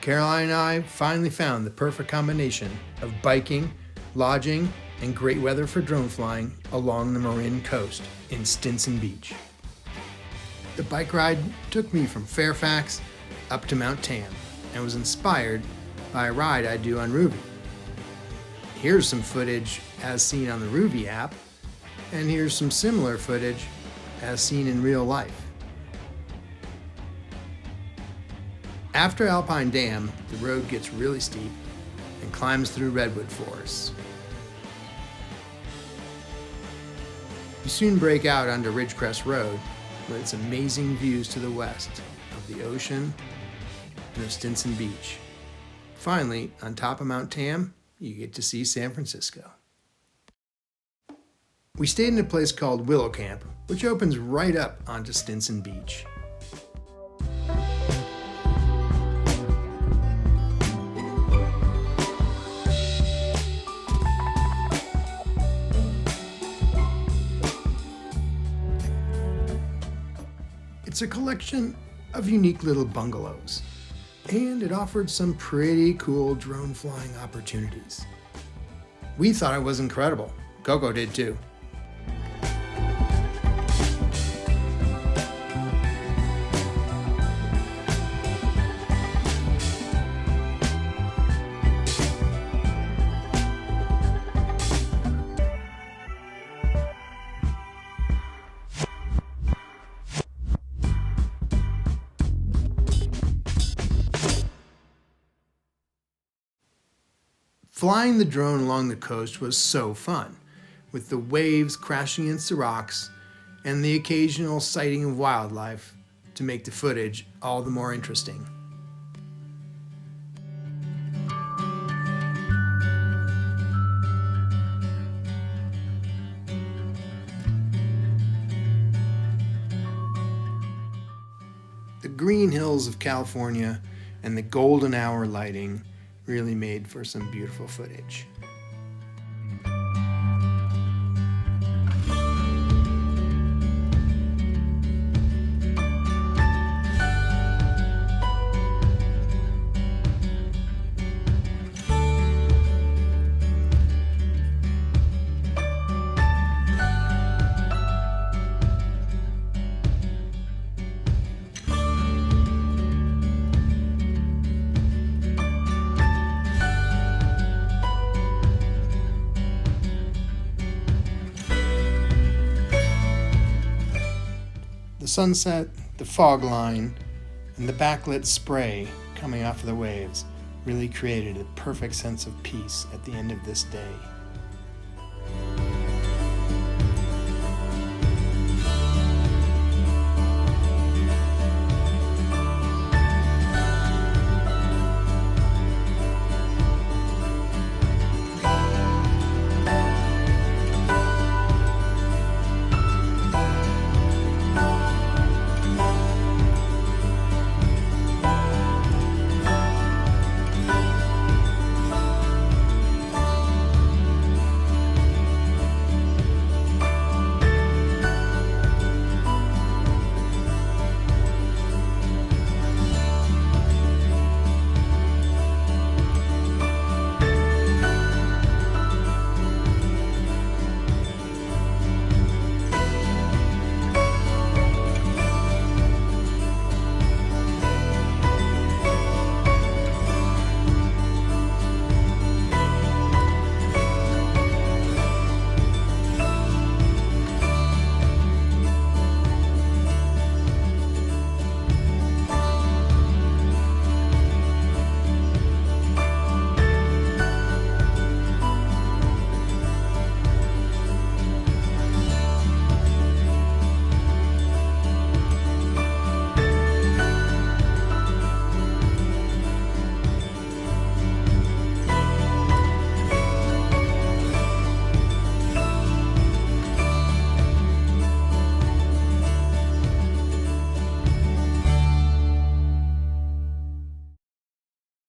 Caroline and I finally found the perfect combination of biking, lodging, and great weather for drone flying along the Marin coast in Stinson Beach. The bike ride took me from Fairfax up to Mount Tam and was inspired by a ride I do on Ruby. Here's some footage as seen on the Ruby app, and here's some similar footage as seen in real life. After Alpine Dam, the road gets really steep and climbs through redwood forests. You soon break out onto Ridgecrest Road with its amazing views to the west of the ocean and of Stinson Beach. Finally, on top of Mount Tam, you get to see San Francisco. We stayed in a place called Willow Camp, which opens right up onto Stinson Beach. It's a collection of unique little bungalows, and it offered some pretty cool drone flying opportunities. We thought it was incredible. Coco did too. Flying the drone along the coast was so fun, with the waves crashing against the rocks and the occasional sighting of wildlife to make the footage all the more interesting. The green hills of California and the golden hour lighting really made for some beautiful footage. The sunset, the fog line, and the backlit spray coming off of the waves really created a perfect sense of peace at the end of this day.